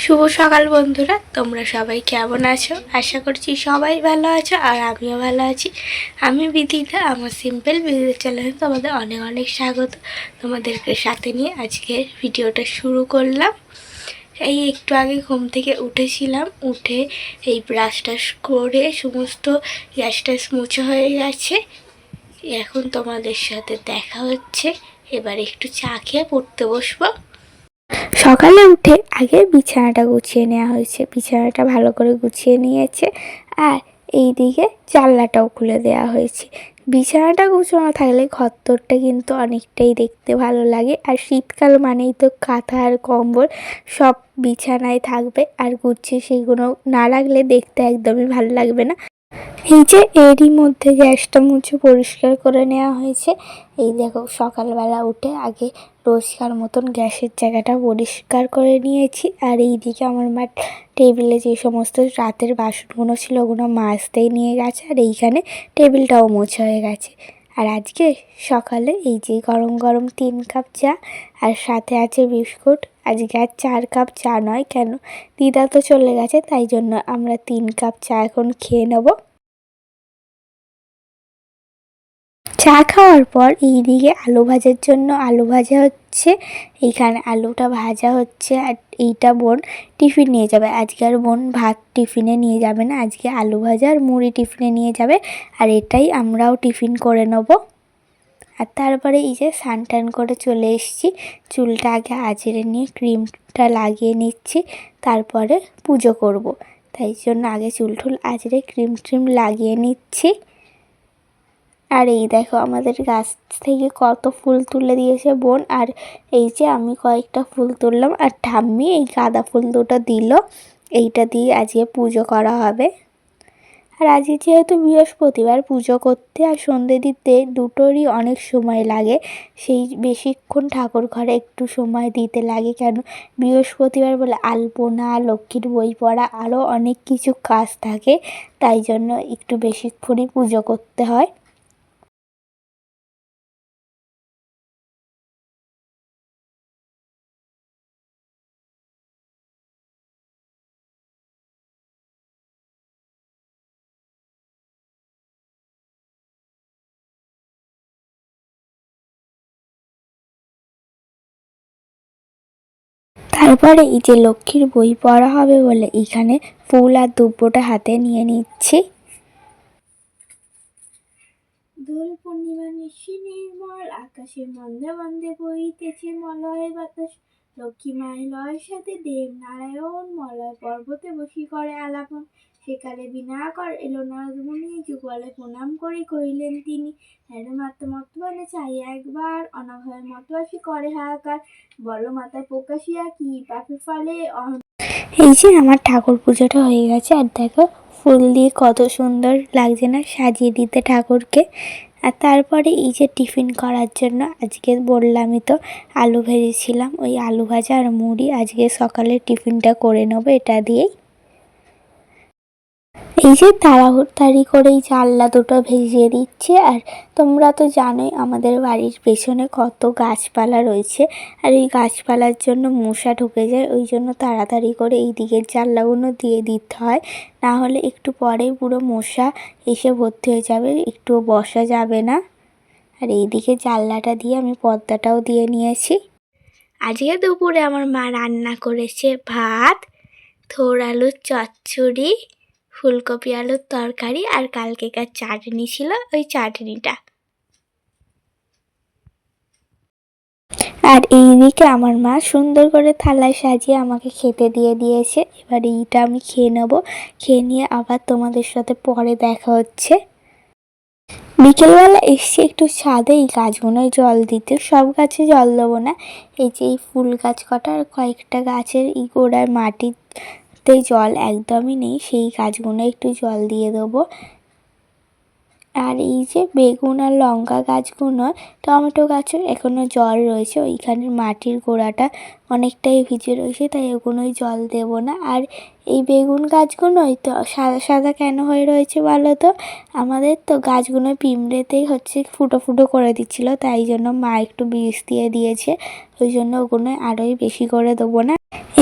শুভ সকাল বন্ধুরা, তোমরা সবাই কেমন আছো? আশা করছি সবাই ভালো আছো আর আমিও ভালো আছি। আমি বিদিতা, আমার সিম্পল বিদিতা চ্যানেলে তোমাদের অনেক অনেক স্বাগত। তোমাদেরকে সাথে নিয়ে আজকে ভিডিওটা শুরু করলাম। এই একটু আগে ঘুম থেকে উঠেছিলাম, উঠে এই ব্রাশ টাশ করে সমস্ত গ্যাস ট্যাস মোছা হয়ে গেছে। এখন তোমাদের সাথে দেখা হচ্ছে। এবার একটু চা খেয়ে পড়তে বসবো। সকালে উঠে আগে বিছানাটা গুছিয়ে নেওয়া হয়েছে, বিছানাটা ভালো করে গুছিয়ে নিয়েছে। আর এই দিকে জানলাটাও খুলে দেওয়া হয়েছে। বিছানাটা গুছানো থাকলে ঘরদোরটা কিন্তু অনেকটাই দেখতে ভালো লাগে। আর শীতকাল মানেই তো কাঁথা আর কম্বল সব বিছানায় থাকবে, আর গুছিয়ে সেগুলো না রাখলে দেখতে একদমই ভালো লাগবে না। এই যে এরই মধ্যে গ্যাসটা মুছে পরিষ্কার করে নেওয়া হয়েছে। এই দেখো, সকালবেলা উঠে আগে রোজকার মতন গ্যাসের জায়গাটা পরিষ্কার করে নিয়েছি। আর এইদিকে আমার মা টেবিলে যে সমস্ত রাতের বাসনগুলো ছিল ওগুলো মাজতেই নিয়ে গেছে। আর এইখানে টেবিলটাও মোছা হয়ে গেছে। আর আজকে সকালে এই যে গরম গরম 3 কাপ চা, আর সাথে আছে বিস্কুট। আজকে আর 4 কাপ চা নয়, কেন দিদা তো চলে গেছে, তাই জন্য আমরা 3 কাপ চা এখন খেয়ে নেবো। চা খাওয়ার পর এইদিকে আলু ভাজার জন্য আলু ভাজা হচ্ছে। এইখানে আলুটা ভাজা হচ্ছে। আর এইটা বোন টিফিন নিয়ে যাবে। আজকে আর বোন ভাত টিফিনে নিয়ে যাবে না, আজকে আলু ভাজা আর মুড়ি টিফিনে নিয়ে যাবে। আর এটাই আমরাও টিফিন করে নেব। আর তারপরে এই যে স্নান টান করে চলে এসেছি। চুলটা আগে আঁচড়ে নিয়ে ক্রিমটা লাগিয়ে নিচ্ছি, তারপরে পুজো করব। তাই জন্য আগে চুল টুল আঁচড়ে ক্রিম ট্রিম লাগিয়ে নিচ্ছি। আর এই দেখো, আমাদের গাছ থেকে কত ফুল তুলে দিয়েছে বোন। আর এই যে আমি কয়েকটা ফুল তুললাম, আর ঠাম্মি এই গাঁদা ফুল দুটো দিল। এইটা দিয়ে আজকে পুজো করা হবে। আর আজকে যেহেতু বৃহস্পতিবার, পুজো করতে আর সন্ধে দিতে দুটোরই অনেক সময় লাগে। সেই বেশিক্ষণ ঠাকুর ঘরে একটু সময় দিতে লাগে, কেন বৃহস্পতিবার বলে আলপনা, লক্ষ্মীর বই পড়া, আরও অনেক কিছু কাজ থাকে। তাই জন্য একটু বেশিক্ষণই পুজো করতে হয়। তারপরে এই যে লক্ষ্মীর বই পড়া হবে বলে এখানে ফুল আর দুব্বটা হাতে নিয়ে নিচ্ছি। দোল পূর্ণিমা নিশি নির্মল আকাশে মন্দে মন্দে বইতেছে মলয় বাতাস। লক্ষ্মী মায়ের লয় সাথে দেব নারায়ণ মলয় পর্বতে বসি করে আলাপন। সেকালে বিনাকর এলো নারদমুনি যুগলে প্রণাম করি কহিলেন তিনি, হ্যারে মাতা মতবানে চাই একবার অনাভয় মতবাসী করে হাহাকার। বলো মাতা প্রকাশিয়া কি পাপে ফলে। এই যে আমার ঠাকুর পুজোটা হয়ে গেছে। আর দেখো ফুল দিয়ে কত সুন্দর লাগছে না সাজিয়ে দিতে ঠাকুরকে। আর তারপরে এই যে টিফিন করার জন্য আজকে বললামই তো আলু ভেজেছিলাম, ওই আলু ভাজা আর মুড়ি আজকে সকালে টিফিনটা করে নেবো এটা দিয়েই। এই যে তাড়াহুড়ি করে এই জানলা দুটো ভেজিয়ে দিচ্ছে। আর তোমরা তো জানোই আমাদের বাড়ির পেছনে কত গাছপালা রয়েছে, আর এই গাছপালার জন্য মশা ঢুকে যায়। ওই জন্য তাড়াতাড়ি করে এই দিকের জানলাগুলো দিয়ে দিতে হয়, না হলে একটু পরে পুরো মশা এসে ভর্তি হয়ে যাবে, একটুও বসা যাবে না। আর এইদিকে জানলাটা দিয়ে আমি পর্দাটাও দিয়ে নিয়েছি। আজকে দুপুরে আমার মা রান্না করেছে ভাত, থোড় আলুর চচ্চড়ি, ফুলকপি আলুর তরকারি, আর কালকেকার চাটনি ছিল, ওই চাটনিটা। আর এইদিকে আমার মা সুন্দর করে থালায় সাজিয়ে আমাকে খেতে দিয়ে দিয়েছে। এবার এইটা আমি খেয়ে নেবো, খেয়ে নিয়ে আবার তোমাদের সাথে পরে দেখা হচ্ছে। বিকেলবেলা এসছি একটু ছাদে এই গাছগুলোয় জল দিতে। সব গাছে জল দেবো না, এই যে এই ফুল গাছ কটা আর কয়েকটা গাছের এই গোড়ায় মাটিতে জল একদমই নেই, সেই গাছগুলো একটু জল দিয়ে দেবো। আর এই যে বেগুন আর লঙ্কা গাছগুলো, টমেটো গাছও এখনও জল রয়েছে, ওইখানের মাটির গোড়াটা অনেকটাই ভিজে রয়েছে, তাই ওগুলোই জল দেব না। আর এই বেগুন গাছগুলোই তো সাদা সাদা কেন হয়ে রয়েছে বলো তো, আমাদের তো গাছগুলো পিঁমড়েতেই হচ্ছে ফুটো ফুটো করে দিচ্ছিলো, তাই জন্য মা একটু বিষ দিয়ে দিয়েছে, ওই জন্য ওগুলো আরোই বেশি করে দেবো না।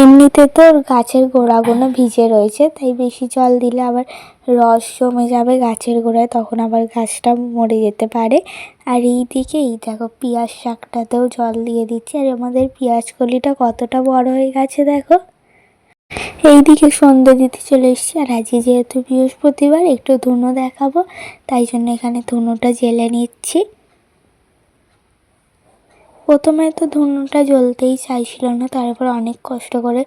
এমনি এমনিতে তো গাছের গোড়াগুলো ভিজে রয়েছে, তাই বেশি জল দিলে আবার রস জমে যাবে গাছের গোড়ায়, তখন আবার গাছটা মরে যেতে পারে। আর এই দিকে এই দেখো পেঁয়াজ শাকটাতেও জল দিয়ে দিচ্ছি। আর আমাদের পেঁয়াজ কলিটা কতটা বড় হয়ে গেছে দেখো। এইদিকে সন্ধ্যে দিতে চলে এসেছি। আর আজকে যেহেতু বৃহস্পতিবার একটু ধুনো দেখাবো, তাই জন্য এখানে ধুনোটা জেলে নিচ্ছি। প্রথমে তো ধুনোটা জ্বলতেই চাইছিল না, তারপর অনেক কষ্ট করে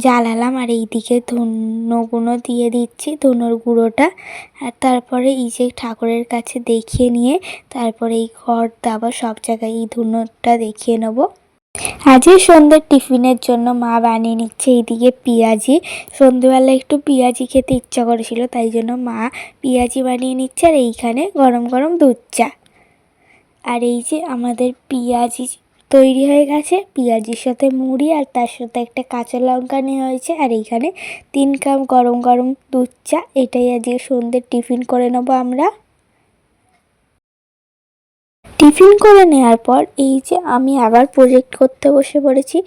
জ্বালালাম। আর এইদিকে ধুনোগুলো দিয়ে দিচ্ছি, ধুনোর গুঁড়োটা। আর তারপরে এই যে ঠাকুরের কাছে দেখিয়ে নিয়ে তারপরে এই ঘর দাবা সব জায়গায় এই ধুনোটা দেখিয়ে নেবো। আজই সন্ধ্যের টিফিনের জন্য মা বানিয়ে নিচ্ছে এইদিকে পেঁয়াজি। সন্ধ্যেবেলা একটু পেঁয়াজি খেতে ইচ্ছা করেছিল, তাই জন্য মা পেঁয়াজি বানিয়ে নিচ্ছে। আর এইখানে গরম গরম দুধ চা। আর এই যে আমাদের পেঁয়াজি তৈরি হয়ে গেছে। পেঁয়াজির সাথে মুড়ি আর তার সাথে একটা কাঁচা লঙ্কা নেওয়া হয়েছে। আর এইখানে 3 কাপ গরম গরম দুধ চা। এটাই আজকে সন্ধ্যের টিফিন করে নেবো আমরা। টিফিন করে নেওয়ার পর এই যে আমি আবার প্রজেক্ট করতে বসে পড়েছি।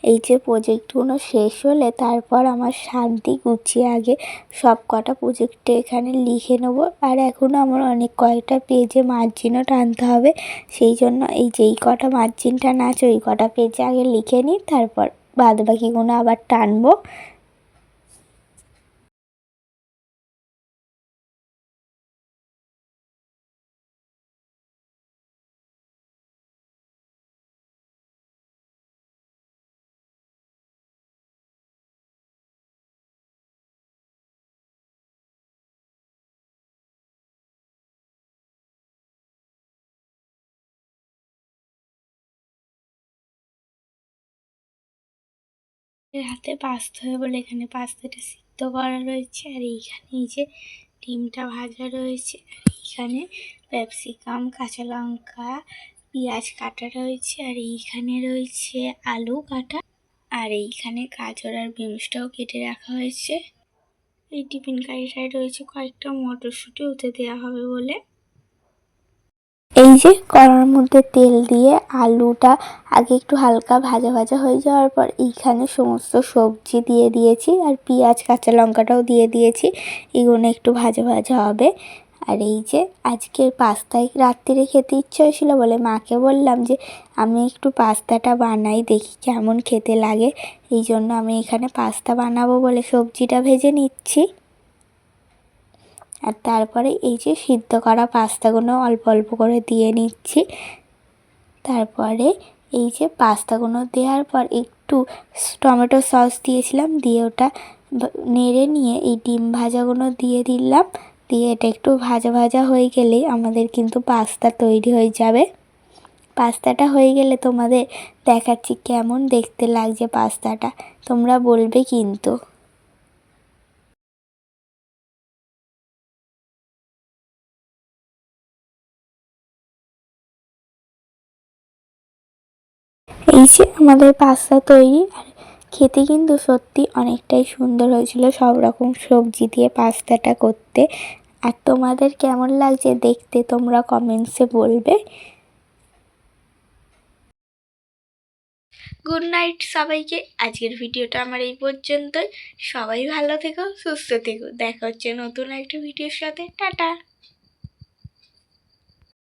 এই যে প্রজেক্টগুলো শেষ হলে তারপর আমার শান্তি গুছিয়ে আগে সব কটা প্রজেক্টে এখানে লিখে নেবো। আর এখনও আমার অনেক কয়েকটা পেজে মার্জিনও টানতে হবে, সেই জন্য এই যে এই কটা মার্জিন টানা আছে ওই কটা পেজে আগে লিখে নিই, তারপর বাদ বাকিগুলো আবার টানবো। হাতে পাস্তা হবে বলে এখানে পাস্তাটা সিদ্ধ করা রয়েছে। আর এইখানে এই যে ডিমটা ভাজা রয়েছে। আর এইখানে ক্যাপসিকাম, কাঁচা লঙ্কা, পেঁয়াজ কাটা রয়েছে। আর এইখানে রয়েছে আলু কাটা। আর এইখানে গাজর আর বিনসটাও কেটে রাখা হয়েছে। এই টিফিন কারিটায় রয়েছে কয়েকটা মটরশুঁটি ওতে দেওয়া হবে বলে। এই যে কড়ার মধ্যে তেল দিয়ে আলুটা আগে একটু হালকা ভাজা ভাজা হয়ে যাওয়ার পর এইখানে সমস্ত সবজি দিয়ে দিয়েছি। আর পেঁয়াজ কাঁচা লঙ্কাটাও দিয়ে দিয়েছি, এগুলো একটু ভাজা ভাজা হবে। আর এই যে আজকের পাস্তায় রাত্রিরে খেতে ইচ্ছে হয়েছিল বলে মাকে বললাম যে আমি একটু পাস্তাটা বানাই, দেখি কেমন খেতে লাগে। এই জন্য আমি এখানে পাস্তা বানাবো বলে সবজিটা ভেজে নিচ্ছি। আর তারপরে এই যে সিদ্ধ করা পাস্তাগুলো অল্প অল্প করে দিয়ে নিচ্ছি। তারপরে এই যে পাস্তাগুলো দেওয়ার পর একটু টমেটো সস দিয়েছিলাম, দিয়ে ওটা নেড়ে নিয়ে এই ডিম ভাজাগুলো দিয়ে দিলাম। দিয়ে এটা একটু ভাজা ভাজা হয়ে গেলেই আমাদের কিন্তু পাস্তা তৈরি হয়ে যাবে। পাস্তাটা হয়ে গেলে তোমাদের দেখাচ্ছি কেমন দেখতে লাগছে পাস্তাটা, তোমরা বলবে কিন্তু। এই যে আমাদের পাস্তা তৈরি। আর খেতে কিন্তু সত্যি অনেকটাই সুন্দর হয়েছিল সব রকম সবজি দিয়ে পাস্তাটা করতে। আর তোমাদের কেমন লাগছে দেখতে তোমরা কমেন্টসে বলবে। গুড নাইট সবাইকে। আজকের ভিডিওটা আমার এই পর্যন্তই। সবাই ভালো থেকো, সুস্থ থেকো। দেখা হচ্ছে নতুন একটা ভিডিওর সাথে। টাটা।